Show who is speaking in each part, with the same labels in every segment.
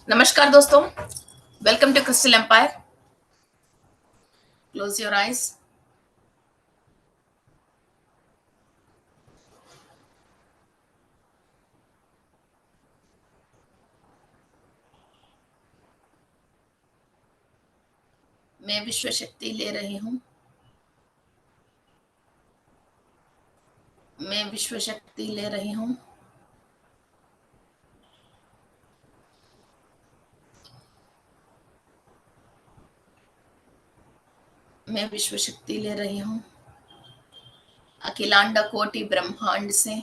Speaker 1: नमस्कार दोस्तों, welcome to crystal empire. Close your eyes. मैं विश्व शक्ति ले रही हूँ। मैं विश्व शक्ति ले रही हूँ। मैं विश्व शक्ति ले रही हूँ। अखिलांड कोटि ब्रह्मांड से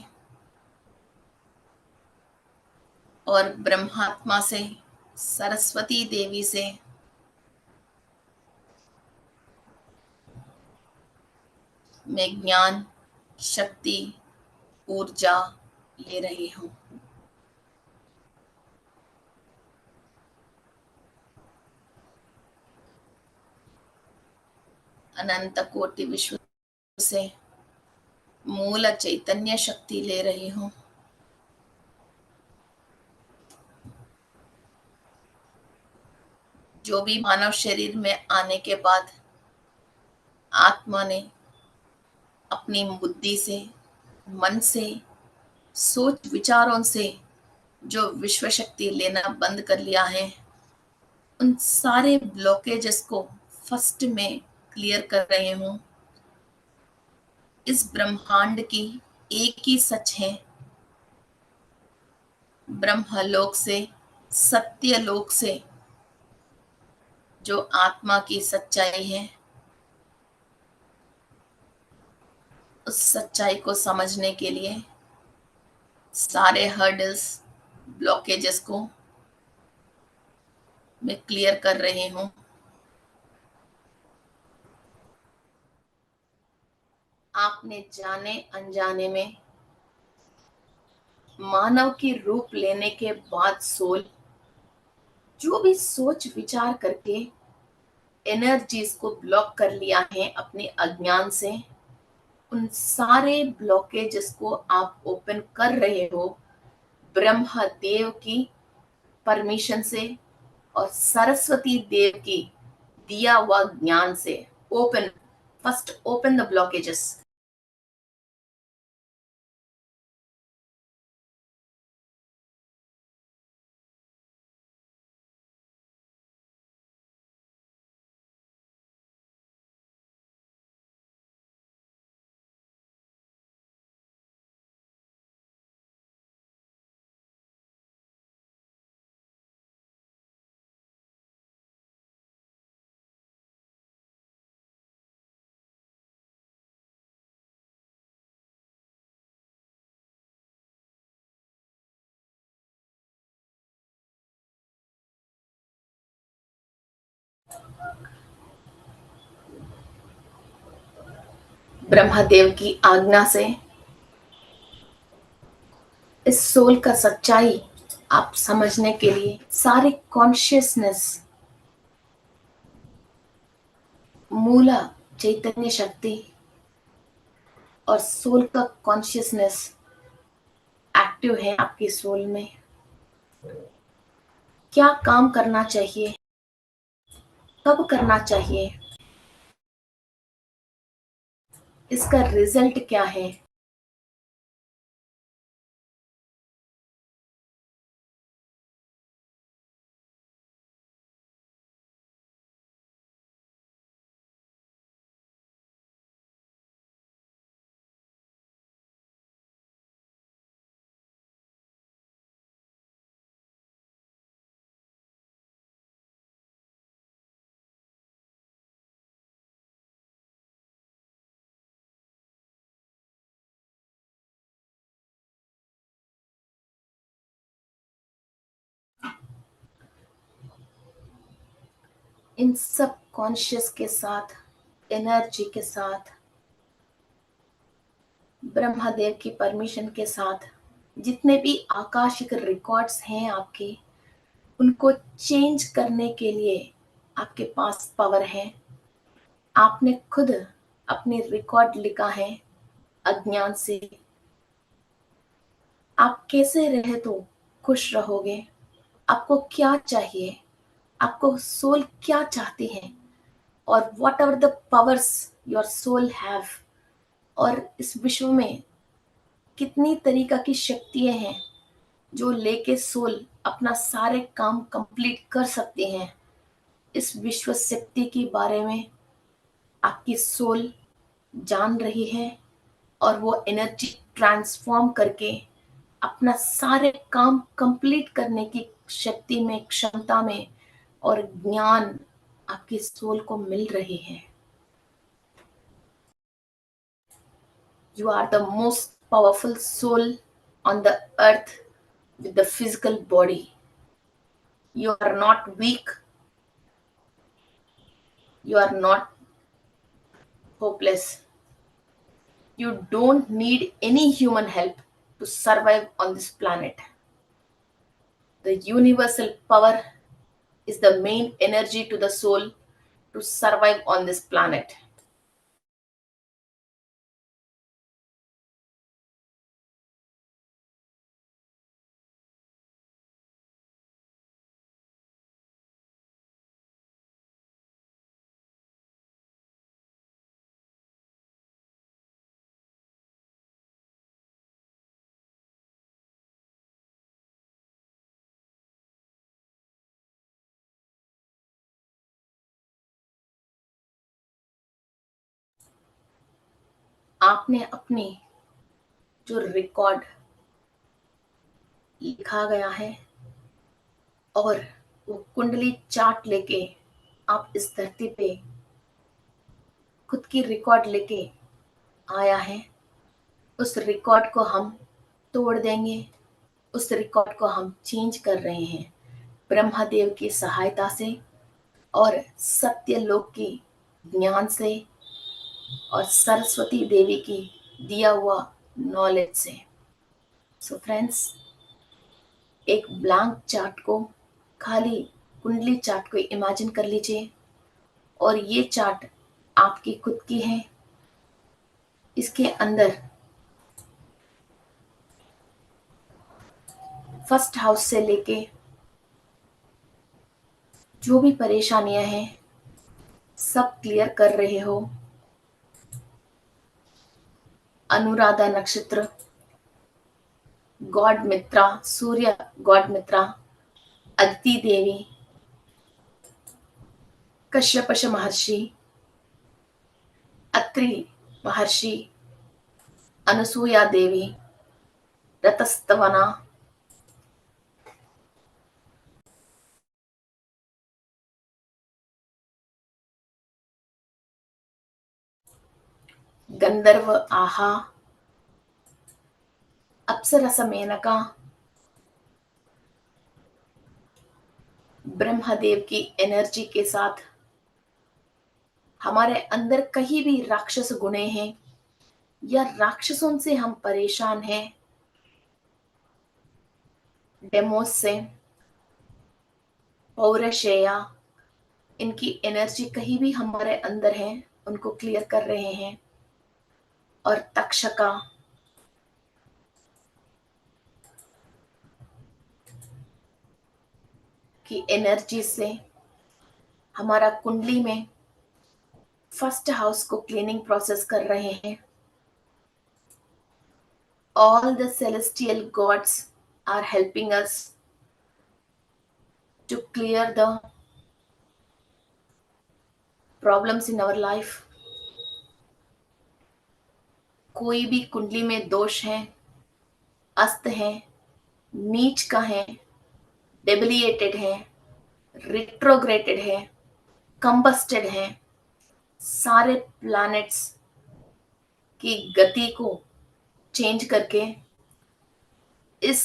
Speaker 1: और ब्रह्मात्मा से, सरस्वती देवी से मैं ज्ञान, शक्ति, ऊर्जा ले रही हूँ। अनंत कोटि विश्व से मूल चैतन्य शक्ति ले रही हूँ। जो भी मानव शरीर में आने के बाद आत्मा ने अपनी बुद्धि से, मन से, सोच विचारों से जो विश्व शक्ति लेना बंद कर लिया है, उन सारे ब्लॉकेजेस को फर्स्ट में क्लियर कर रहे हूँ। इस ब्रह्मांड की एक ही सच है। ब्रह्मलोक से, सत्य लोक से जो आत्मा की सच्चाई है, उस सच्चाई को समझने के लिए सारे हर्डल्स, ब्लॉकेजेस को मैं क्लियर कर रही हूँ। आपने जाने अनजाने में मानव की रूप लेने के बाद सोल जो भी सोच विचार करके एनर्जीज को ब्लॉक कर लिया है अपने अज्ञान से, उन सारे ब्लॉकेजेस को आप ओपन कर रहे हो ब्रह्म देव की परमिशन से और सरस्वती देव की दिया हुआ ज्ञान से। Open, first open the blockages. Brahmadev की आज्ञा से इस सोल का सच्चाई आप समझने के लिए सारी कॉन्शियसनेस, मूला चैतन्य शक्ति और सोल का कॉन्शियसनेस एक्टिव है आपकी सोल में। क्या काम करना चाहिए, कब करना चाहिए, इसका रिजल्ट क्या है, इन सब कॉन्शियस के साथ, एनर्जी के साथ, ब्रह्मदेव की परमिशन के साथ जितने भी आकाशिक रिकॉर्ड्स हैं आपके, उनको चेंज करने के लिए आपके पास पावर है। आपने खुद अपने रिकॉर्ड लिखा है अज्ञान से। आप कैसे रहे तो खुश रहोगे, आपको क्या चाहिए, आपको सोल क्या चाहती है, और whatever the powers your soul have, और इस विश्व में कितनी तरीका की शक्तियां हैं जो लेके सोल अपना सारे काम कंप्लीट कर सकते हैं। इस विश्व शक्ति के बारे में आपकी सोल जान रही है, और वो एनर्जी ट्रांसफॉर्म करके अपना सारे काम कंप्लीट करने की शक्ति में, क्षमता में और ज्ञान आपकी सोल को मिल रही है। You are the most powerful soul on the earth with the physical body. You are not weak. You are not hopeless. You don't need any human help to survive on this planet. The universal power is the main energy to the soul to survive on this planet. आपने अपनी जो record लिखा गया है, और वो कुंडली chart लेके आप इस धरती पे खुद की रिकॉर्ड लेके आया है, उस रिकॉर्ड को हम तोड़ देंगे। उस रिकॉर्ड को हम चेंज कर रहे हैं ब्रह्मदेव की सहायता से और सत्य लोक की ज्ञान से और सरस्वती देवी की दिया हुआ नॉलेज से। सो फ्रेंड्स, एक ब्लैंक चार्ट को, खाली कुंडली चार्ट को इमेजिन कर लीजिए, और ये चार्ट आपकी खुद की है। इसके अंदर फर्स्ट हाउस से लेके जो भी परेशानियां हैं सब क्लियर कर रहे हो। अनुराधा नक्षत्र, गॉड मित्रा, सूर्य गॉड मित्रा, अदिति देवी, कश्यपश महर्षि, अत्रि महर्षि, अनुसूया देवी, रतस्तवना, गंधर्व आहा, अप्सरस मेनका, ब्रह्मदेव की एनर्जी के साथ हमारे अंदर कहीं भी राक्षस गुणे हैं या राक्षसों से हम परेशान हैं, डेमोस से, पौरशेया, इनकी एनर्जी कहीं भी हमारे अंदर है, उनको क्लियर कर रहे हैं। और तक्षका, की एनर्जी से हमारा कुंडली में फर्स्ट हाउस को क्लीनिंग प्रोसेस कर रहे हैं। All the celestial gods are helping us to clear the problems in our life. कोई भी कुंडली में दोष है, अस्त है, नीच का है, डेबिलिएटेड है, रिट्रोग्रेटेड है, कंबस्टेड है, सारे प्लैनेट्स की गति को चेंज करके इस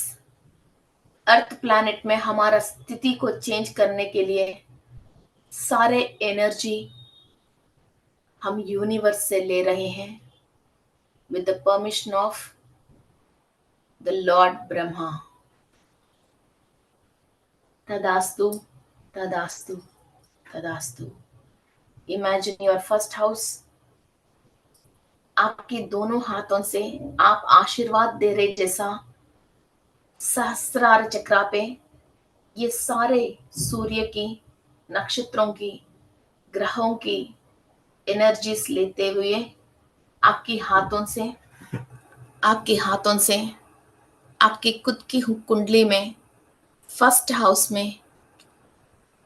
Speaker 1: अर्थ प्लैनेट में हमारा स्थिति को चेंज करने के लिए सारे एनर्जी हम यूनिवर्स से ले रहे हैं with the permission of the Lord Brahma. Tadastu, Tadastu, Tadastu. Imagine your first house. आपके दोनों हाथों से आप आशीर्वाद दे रहे, जैसा सहस्रार चक्रा पे ये सारे सूर्य की, नक्षत्रों की, ग्रहों की एनर्जीज लेते हुए आपके हाथों से आपके हाथों से आपकी खुद की कुंडली में फर्स्ट हाउस में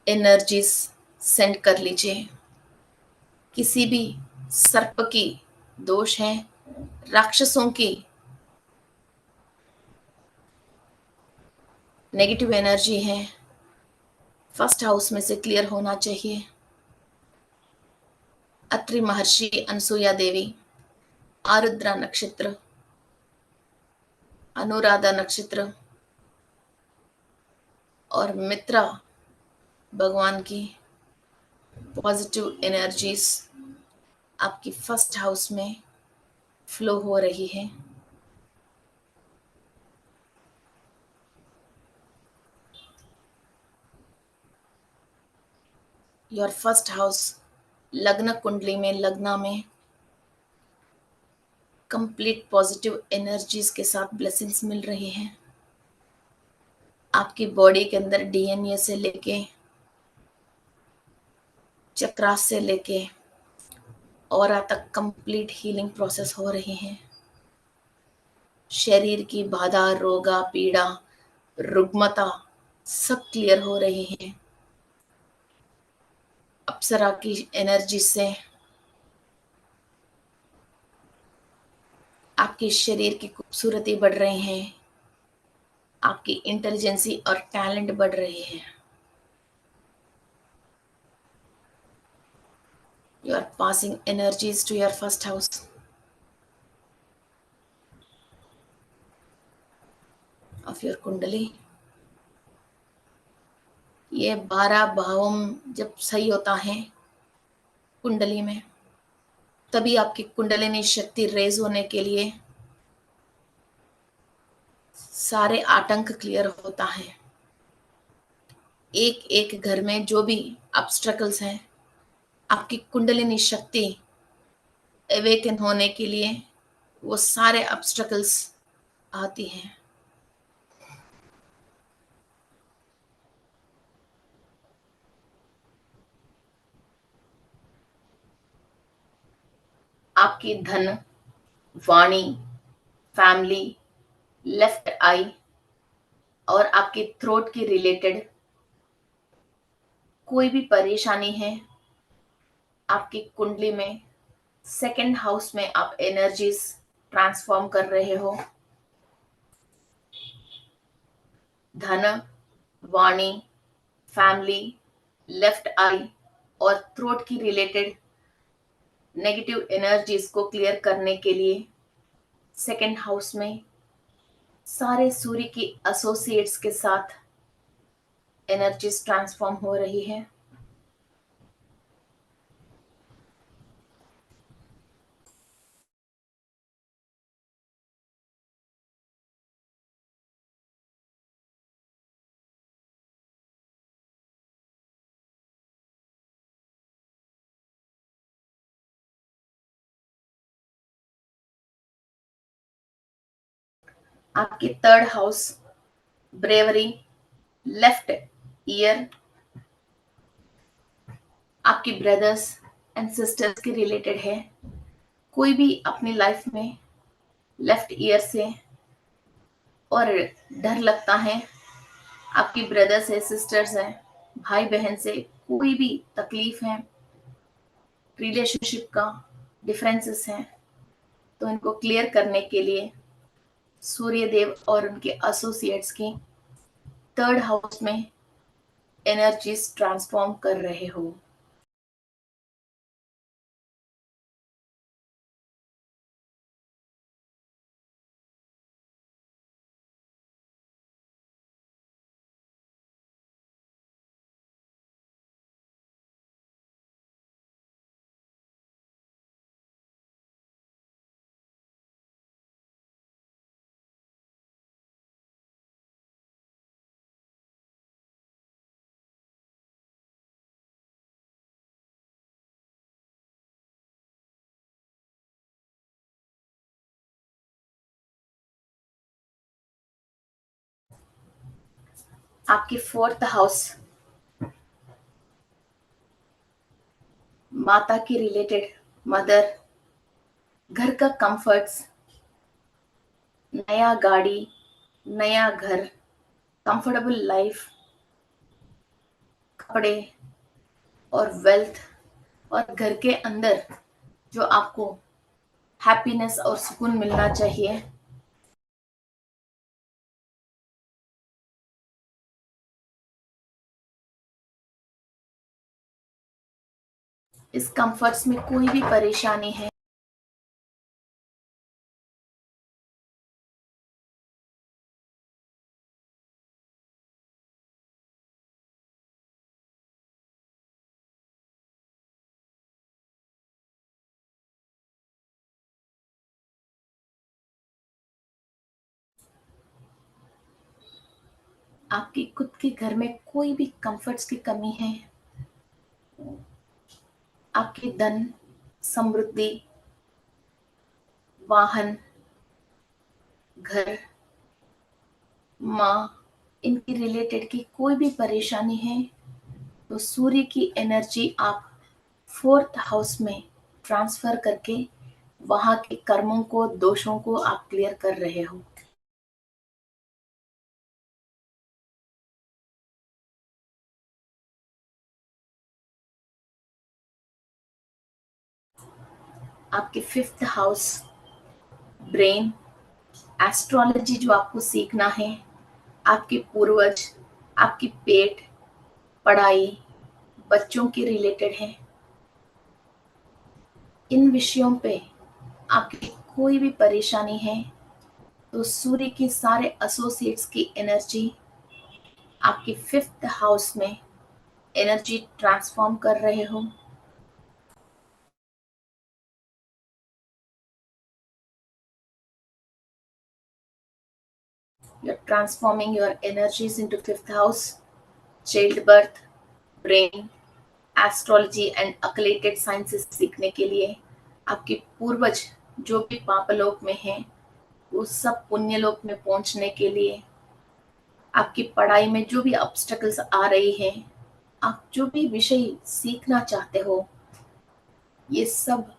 Speaker 1: एनर्जीज सेंड कर लीजिए। किसी भी सर्प की दोष है, राक्षसों की नेगेटिव एनर्जी है, फर्स्ट हाउस में से क्लियर होना चाहिए। अत्रि महर्षि, अनसुया देवी, आरुद्रा नक्षत्र, अनुराधा नक्षत्र और मित्रा भगवान की पॉजिटिव एनर्जीज आपकी फर्स्ट हाउस में फ्लो हो रही है। योर फर्स्ट हाउस लग्न कुंडली में, लग्ना में कंप्लीट पॉजिटिव एनर्जीज के साथ ब्लेसिंग्स मिल रही हैं। आपकी बॉडी के अंदर डीएनए से लेके, चक्रास से लेके ऑरा तक कंप्लीट हीलिंग प्रोसेस हो रही है। शरीर की बाधा, रोगा, पीड़ा, रुग्मता सब क्लियर हो रही है। अप्सरा की एनर्जी से आपके शरीर की खूबसूरती बढ़ रही है, आपकी इंटेलिजेंसी और टैलेंट बढ़ रही है। You are passing energies to your first house of your kundli. ये 12 भावों जब सही होता है कुंडली में, तभी आपकी कुंडलिनी शक्ति रेज होने के लिए सारे आतंक क्लियर होता है। एक एक घर में जो भी ऑब्स्ट्रकल्स हैं, आपकी कुंडलिनी शक्ति अवेकन होने के लिए वो सारे ऑब्स्ट्रकल्स आती हैं। आपकी धन, वाणी, फैमिली, लेफ्ट आई और आपके थ्रोट के रिलेटेड कोई भी परेशानी है, आपकी कुंडली में सेकंड हाउस में आप एनर्जीज ट्रांसफॉर्म कर रहे हो। धन, वाणी, फैमिली, लेफ्ट आई और थ्रोट की रिलेटेड नेगेटिव एनर्जीज को क्लियर करने के लिए सेकंड हाउस में सारे सूर्य की एसोसिएट्स के साथ एनर्जीज ट्रांसफॉर्म हो रही है। आपकी third house bravery, left ear, आपकी ब्रदर्स एंड सिस्टर्स के रिलेटेड है। कोई भी अपनी लाइफ में लेफ्ट ईयर से और डर लगता है, आपकी ब्रदर्स है, सिस्टर्स हैं, भाई बहन से कोई भी तकलीफ है, रिलेशनशिप का डिफरेंसेस हैं, तो इनको क्लियर करने के लिए सूर्य देव और उनके एसोसिएट्स की थर्ड हाउस में एनर्जीज ट्रांसफॉर्म कर रहे हो। आपकी फोर्थ हाउस माता के रिलेटेड, मदर, घर का कंफर्ट्स, नया गाड़ी, नया घर, कंफर्टेबल लाइफ, कपड़े और वेल्थ, और घर के अंदर जो आपको हैप्पीनेस और सुकून मिलना चाहिए, इस कंफर्ट्स में कोई भी परेशानी है, आपके खुद के घर में कोई भी कंफर्ट्स की कमी है, आपके धन, समृद्धि, वाहन, घर, माँ, इनके रिलेटेड की कोई भी परेशानी है, तो सूर्य की एनर्जी आप फोर्थ हाउस में ट्रांसफर करके वहां के कर्मों को, दोषों को आप क्लियर कर रहे हो। आपके फिफ्थ हाउस ब्रेन, एस्ट्रोलॉजी जो आपको सीखना है, आपके पूर्वज, आपकी पेट, पढ़ाई, बच्चों के रिलेटेड है, इन विषयों पे आपकी कोई भी परेशानी है, तो सूर्य के सारे एसोसिएट्स की एनर्जी आपके फिफ्थ हाउस में एनर्जी ट्रांसफॉर्म कर रहे हो। You're transforming your energies into fifth house, childbirth, brain, astrology and occult sciences सीखने के लिए आपके पूर्वज जो भी पापलोक में हैं, वो सब पुण्यलोक में पहुंचने के लिए, आपकी पढ़ाई में जो भी ऑब्स्टेकल्स आ रही हैं, आप जो भी विषय सीखना चाहते हो, ये सब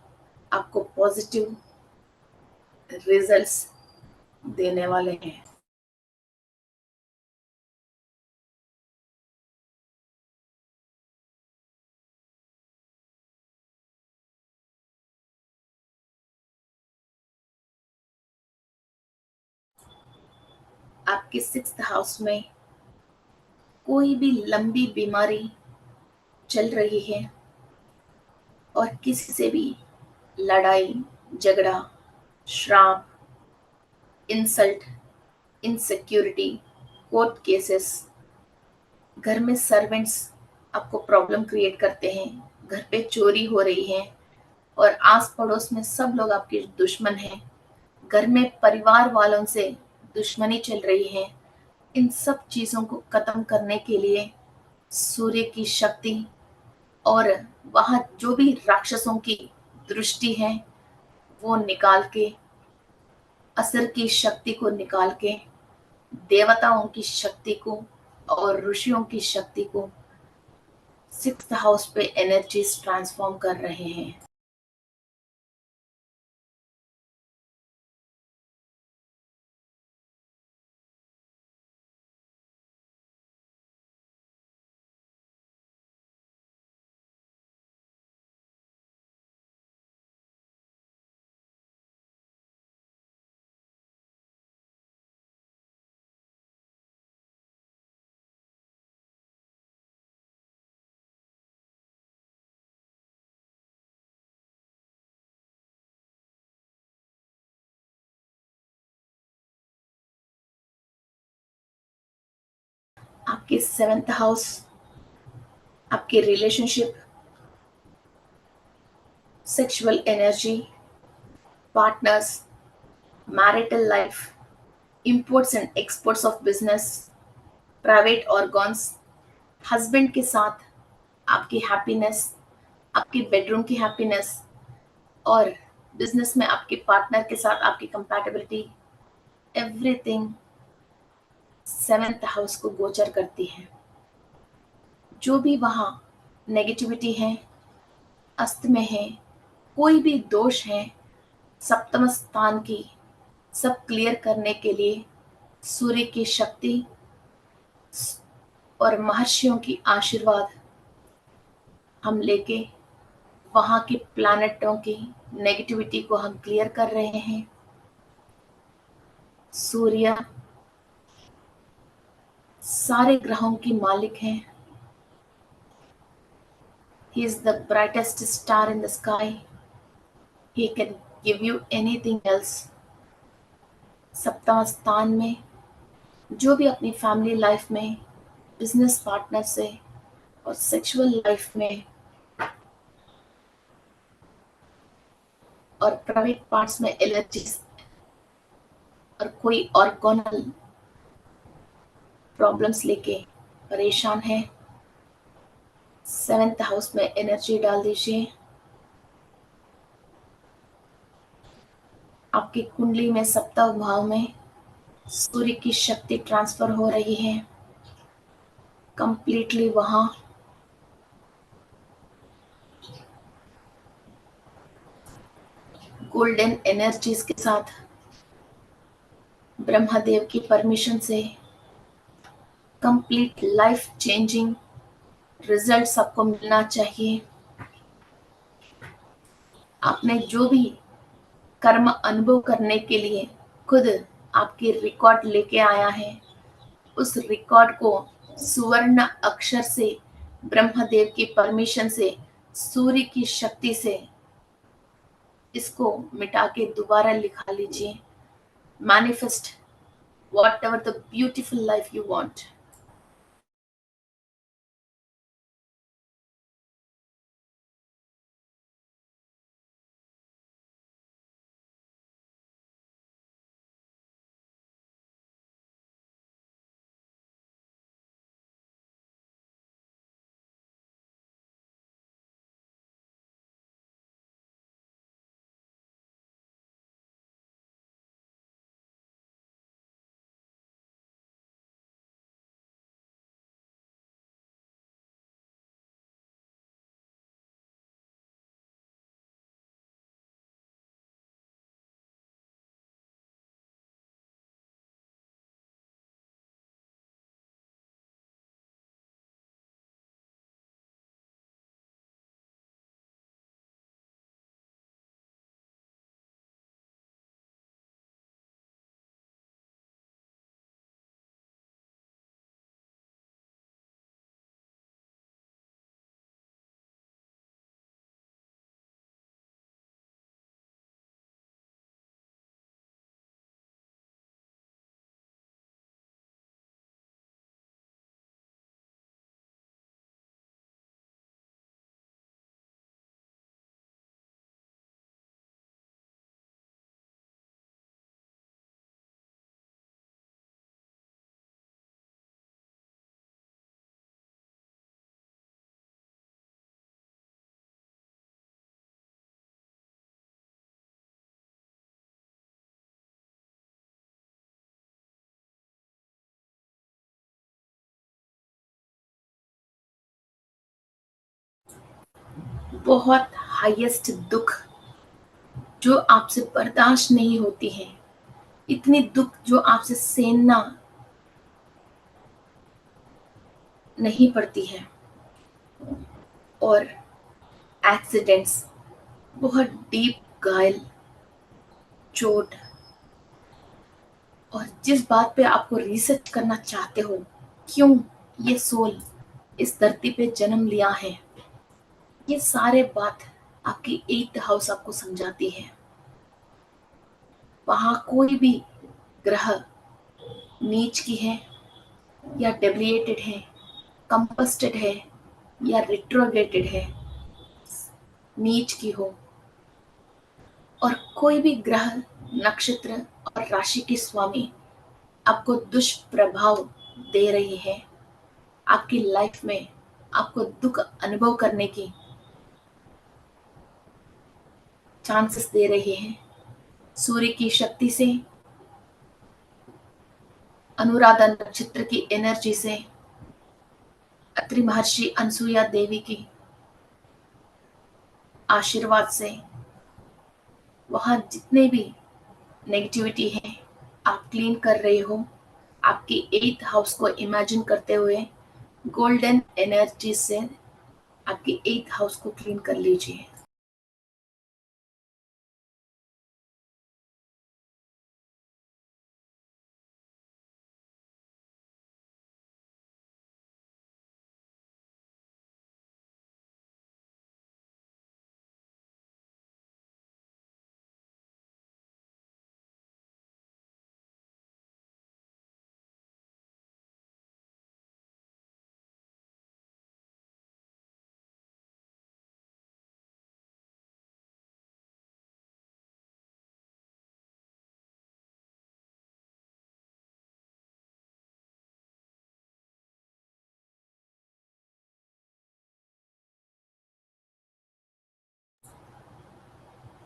Speaker 1: आपको पॉजिटिव रिजल्ट्स देने वाले हैं। आपके सिक्स्थ हाउस में कोई भी लंबी बीमारी चल रही है और किसी से भी लड़ाई, झगड़ा, श्राप, इंसल्ट, इनसिक्योरिटी, कोर्ट केसेस, घर में सर्वेंट्स आपको प्रॉब्लम क्रिएट करते हैं, घर पे चोरी हो रही है और आस पड़ोस में सब लोग आपके दुश्मन हैं, घर में परिवार वालों से दुश्मनी चल रही है, इन सब चीजों को खत्म करने के लिए सूर्य की शक्ति और वहां जो भी राक्षसों की दृष्टि है, वो निकाल के, असुर की शक्ति को निकाल के, देवताओं की शक्ति को और ऋषियों की शक्ति को सिक्स्थ हाउस पे एनर्जीज ट्रांसफॉर्म कर रहे हैं। आपके सेवेंथ हाउस आपके relationship, sexual energy, partners, marital life, imports and exports of business, private organs, husband के साथ आपकी हैप्पीनेस, आपकी बेडरूम की हैप्पीनेस, और बिजनेस में आपके पार्टनर के साथ आपकी कंपैटिबिलिटी, एवरीथिंग 7th हाउस को गोचर करती है। जो भी वहाँ नेगेटिविटी है, अस्त में है, कोई भी दोष है, सप्तम स्थान की सब क्लियर करने के लिए सूर्य की शक्ति और महर्षियों की आशीर्वाद हम लेके वहाँ के प्लैनेटों की नेगेटिविटी को हम क्लियर कर रहे हैं। सूर्य सारे ग्रहों की मालिक हैं। He is the brightest star in the sky. He can give you anything else. सप्तम स्थान में जो भी अपनी फैमिली लाइफ में, बिजनेस पार्टनर से और सेक्सुअल लाइफ में और प्राइवेट पार्ट्स में एलर्जीज और कोई ऑर्गोनल प्रॉब्लम्स लेके परेशान है, 7th हाउस में एनर्जी डाल दीजिए। आपकी कुंडली में सप्तम भाव में सूर्य की शक्ति ट्रांसफर हो रही है कंप्लीटली। वहां गोल्डन एनर्जीज के साथ ब्रह्मदेव की परमिशन से कंप्लीट लाइफ चेंजिंग रिजल्ट्स आपको मिलना चाहिए। आपने जो भी कर्म अनुभव करने के लिए खुद आपकी रिकॉर्ड लेके आया है, उस रिकॉर्ड को सुवर्ण अक्षर से ब्रह्मदेव की परमिशन से सूर्य की शक्ति से इसको मिटा के दोबारा लिखा लीजिए। Manifest whatever the beautiful life you want. बहुत हाईएस्ट दुख जो आपसे बर्दाश्त नहीं होती है, इतनी दुख जो आपसे सहना नहीं पड़ती है, और एक्सीडेंट्स, बहुत डीप घायल, चोट, और जिस बात पे आपको रिसर्च करना चाहते हो, क्यों ये सोल इस धरती पे जन्म लिया है, ये सारे बात आपकी 8th हाउस आपको समझाती है। वहां कोई भी ग्रह नीच की है या डेविएटेड है, कंपस्टेड है या रिट्रोग्रेटेड है, नीच की हो, और कोई भी ग्रह, नक्षत्र और राशि के स्वामी आपको दुष्प्रभाव दे रही है, आपकी लाइफ में आपको दुख अनुभव करने की चांसेस दे रही है, सूर्य की शक्ति से अनुराधा नक्षत्र की एनर्जी से, अत्रि महर्षि अनसुईया देवी की आशीर्वाद से, वहाँ जितने भी नेगेटिविटी है आप क्लीन कर रहे हो। आपकी 8th हाउस को इमेजिन करते हुए गोल्डन एनर्जी से आपकी 8th हाउस को क्लीन कर लीजिए।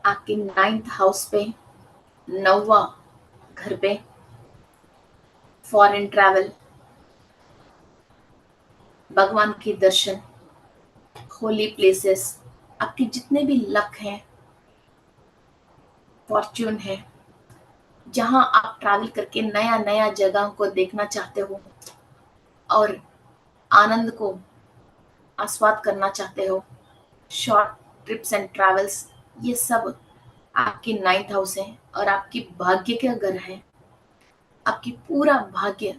Speaker 1: आपके 9th हाउस पे, 9वां घर पे फॉरेन ट्रैवल, भगवान के दर्शन, होली प्लेसेस, आपके जितने भी लक हैं, फॉर्च्यून है, जहाँ आप ट्रैवल करके नया नया जगह को देखना चाहते हो और आनंद को आस्वाद करना चाहते हो, शॉर्ट ट्रिप्स एंड ट्रैवल्स, ये सब आपकी 9th हाउस है और आपकी भाग्य का घर है। आपकी पूरा भाग्य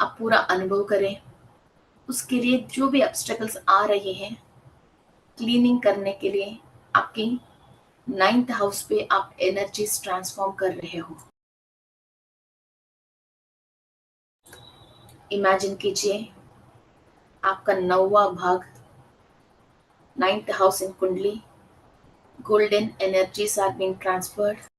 Speaker 1: आप पूरा अनुभव करें। उसके लिए जो भी ऑब्स्टेकल्स आ रहे हैं क्लीनिंग करने के लिए, आपकी 9th हाउस पे आप एनर्जीज ट्रांसफॉर्म कर रहे हो। इमेजिन कीजिए आपका 9वां भाग, 9th हाउस इन कुंडली, golden energies are being transferred।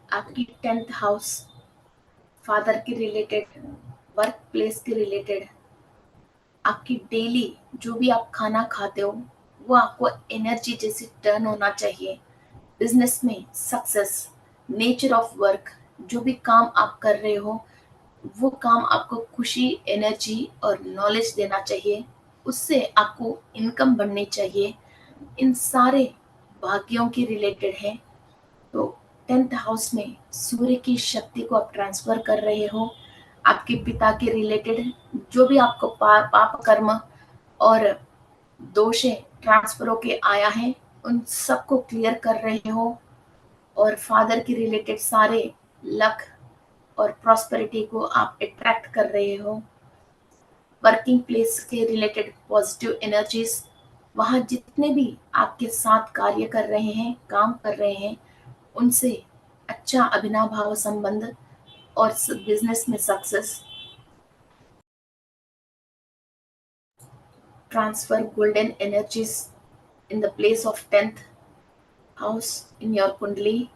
Speaker 1: आपकी 10th हाउस फादर के रिलेटेड, वर्क प्लेस के रिलेटेड, आपकी डेली जो भी आप खाना खाते हो वो आपको एनर्जी जैसे टर्न होना चाहिए। बिजनेस में सक्सेस, नेचर ऑफ वर्क, जो भी काम आप कर रहे हो वो काम आपको खुशी, एनर्जी और नॉलेज देना चाहिए। उससे आपको इनकम बढ़नी चाहिए। इन सारे भाग्यों के रिलेटेड है। तो 10th हाउस में सूर्य की शक्ति को आप ट्रांसफर कर रहे हो। आपके पिता के रिलेटेड जो भी आपको पाप कर्म और दोषे ट्रांसफर होके आया है उन सबको क्लियर कर रहे हो। और फादर के रिलेटेड सारे लक और प्रॉस्पेरिटी को आप अट्रैक्ट कर रहे हो। वर्किंग प्लेस के रिलेटेड पॉजिटिव एनर्जीज, वहाँ जितने भी आपके साथ कार्य कर रहे हैं, काम कर रहे हैं, उनसे अच्छा अभिनाभाव संबंध और बिजनेस में success, transfer golden energies in the place of 10th house in your kundali।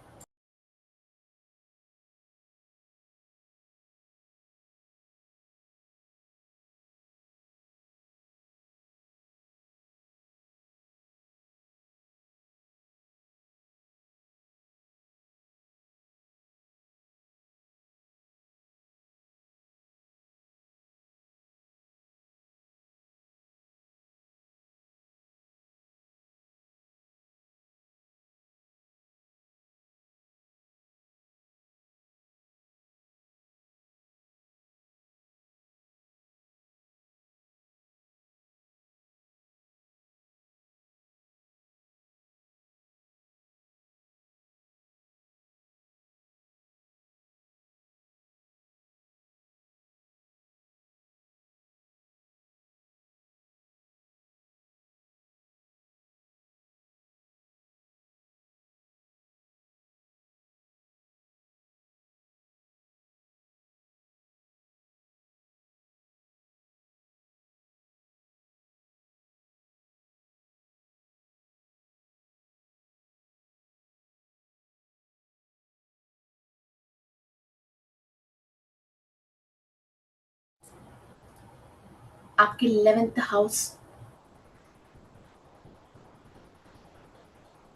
Speaker 1: आपके 11th house,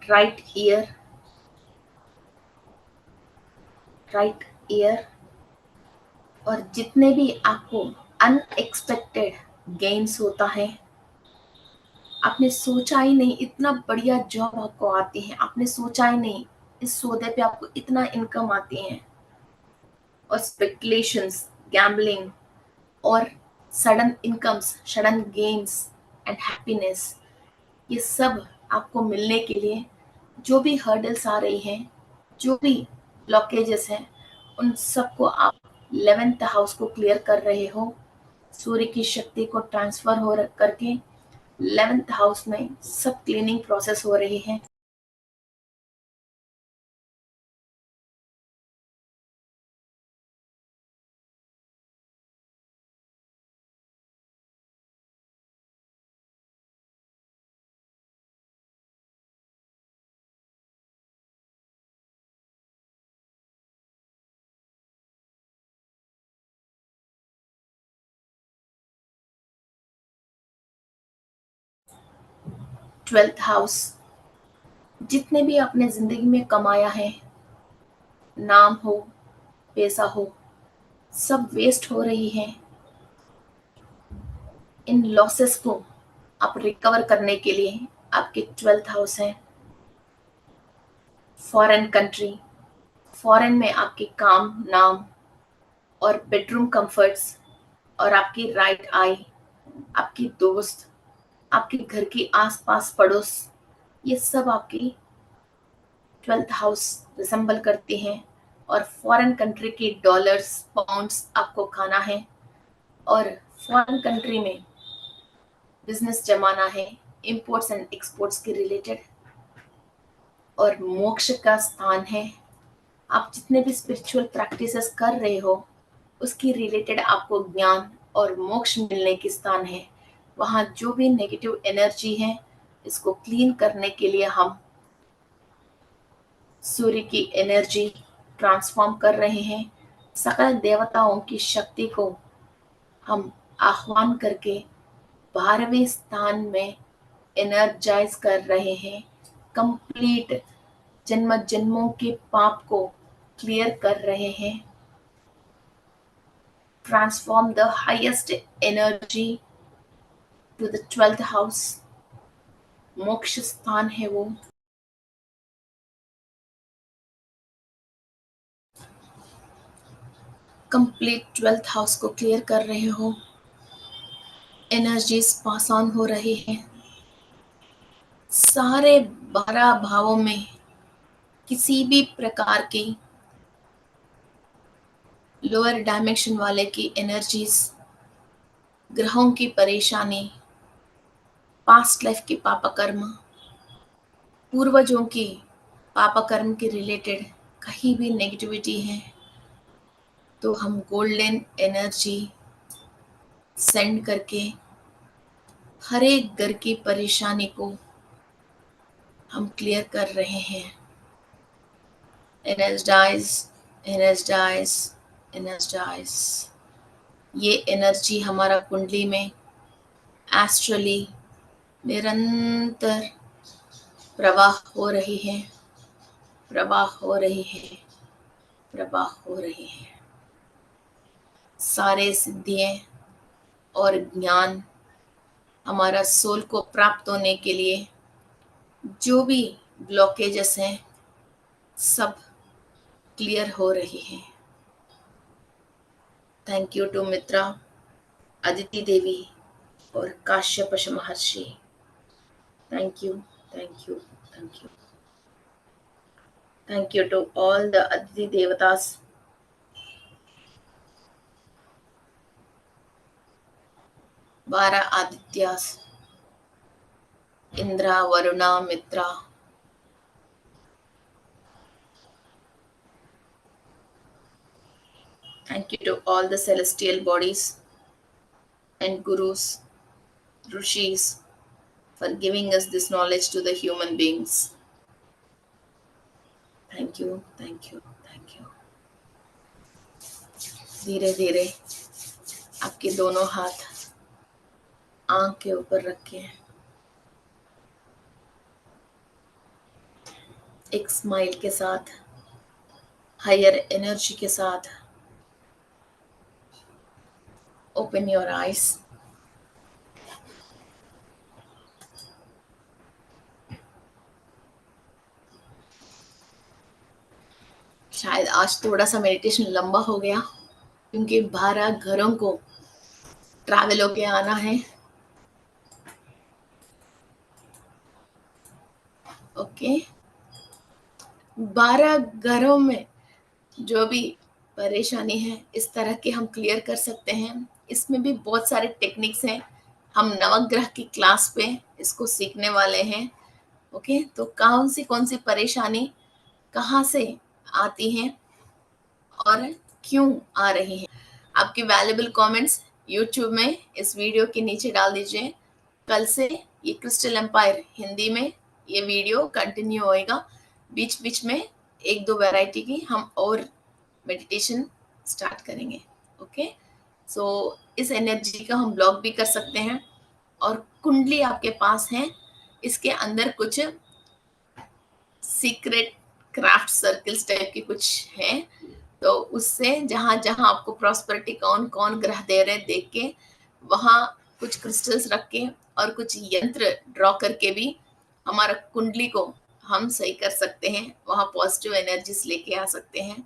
Speaker 1: right year, right year. और जितने भी आपको अनएक्सपेक्टेड गेन्स होता है, आपने सोचा ही नहीं इतना बढ़िया जॉब आपको आती है, आपने सोचा ही नहीं इस सौदे पे आपको इतना इनकम आती है। और स्पेकुलेशंस, गैम्बलिंग और sudden incomes, sudden gains and happiness, ये सब आपको मिलने के लिए जो भी हर्डल्स आ रही हैं, जो भी ब्लॉकेजेस हैं, उन सबको आप 11th हाउस को क्लियर कर रहे हो। सूर्य की शक्ति को ट्रांसफर हो करके 11th हाउस में सब क्लीनिंग प्रोसेस हो रही है। ट्वेल्थ हाउस, जितने भी आपने जिंदगी में कमाया है, नाम हो, पैसा हो, सब वेस्ट हो रही है। इन लॉसेस को आप रिकवर करने के लिए आपके 12th हाउस है। फॉरेन कंट्री, फॉरेन में आपके काम, नाम और बेडरूम कंफर्ट्स और आपकी राइट आई, आपकी दोस्त, आपके घर के आसपास पड़ोस, ये सब आपकी 12th हाउस रिसेंबल करती हैं। और फॉरेन कंट्री की डॉलर्स, पाउंड्स आपको खाना है, और फॉरेन कंट्री में बिजनेस जमाना है, इंपोर्ट्स एंड एक्सपोर्ट्स के रिलेटेड। और मोक्ष का स्थान है, आप जितने भी स्पिरिचुअल प्रैक्टिसेस कर रहे हो उसकी रिलेटेड आपको ज्ञान और मोक्ष मिलने की स्थान है। वहाँ जो भी नेगेटिव एनर्जी है, इसको क्लीन करने के लिए हम सूर्य की एनर्जी ट्रांसफॉर्म कर रहे हैं। सकल देवताओं की शक्ति को हम आह्वान करके 12वें स्थान में एनर्जाइज कर रहे हैं। कंप्लीट जन्म जन्मों के पाप को क्लियर कर रहे हैं। Transform the highest energy to the 12th house, मोक्ष स्थान है वो। कंप्लीट 12th हाउस को क्लियर कर रहे हो, एनर्जीज पास ऑन हो रही है। सारे 12 भावों में किसी भी प्रकार की लोअर डायमेंशन वाले की एनर्जीज, ग्रहों की परेशानी, पास्ट लाइफ के पापा कर्म, पूर्वजों की पापा कर्म के रिलेटेड कहीं भी नेगेटिविटी है, तो हम गोल्डन एनर्जी सेंड करके हर एक घर की परेशानी को हम क्लियर कर रहे हैं। Energize, energize, energize. ये एनर्जी हमारा कुंडली में एस्ट्रली निरंतर प्रवाह हो रही है, प्रवाह हो रही है, प्रवाह हो रही है। सारे सिद्धियाँ और ज्ञान हमारा सोल को प्राप्त होने के लिए जो भी ब्लॉकेजेस हैं, सब क्लियर हो रही हैं। थैंक यू टू मित्रा, अदिति देवी और काश्यप महर्षि। Thank you, thank you, thank you. Thank you to all the Aditi Devatas. 12 Adityas, Indra, Varuna, Mitra. Thank you to all the celestial bodies and gurus, rishis, for giving us this knowledge to the human beings. Thank you, thank you, thank you. धीरे धीरे आपके दोनों हाथ आंख के ऊपर रखें, एक स्माइल के साथ, हायर एनर्जी के साथ ओपन योर आईज। शायद आज थोड़ा सा मेडिटेशन लंबा हो गया क्योंकि 12 घरों को ट्रैवल होके आना है। ओके, 12 घरों में जो भी परेशानी है इस तरह के हम क्लियर कर सकते हैं। इसमें भी बहुत सारे टेक्निक्स हैं, हम नवग्रह की क्लास पे इसको सीखने वाले हैं। ओके, तो कौन सी परेशानी कहाँ से आती हैं और क्यों आ रही हैं। आपकी वैल्यूबल कमेंट्स यूट्यूब में इस वीडियो के नीचे डाल दीजिए। कल से ये क्रिस्टल एम्पायर हिंदी में ये वीडियो कंटिन्यू होएगा। बीच बीच में एक दो वैरायटी की हम और मेडिटेशन स्टार्ट करेंगे। ओके, सो इस एनर्जी का हम ब्लॉक भी कर सकते हैं। और कुंडली आपके पास है, इसके अंदर कुछ सीक्रेट क्राफ्ट सर्कल्स टाइप की कुछ है, तो उससे जहां जहां आपको प्रॉस्पेरिटी कौन कौन ग्रह दे रहे देख के वहां कुछ क्रिस्टल्स रख के और कुछ यंत्र ड्रॉ करके भी हमारा कुंडली को हम सही कर सकते हैं, वहां पॉजिटिव एनर्जीज लेके आ सकते हैं।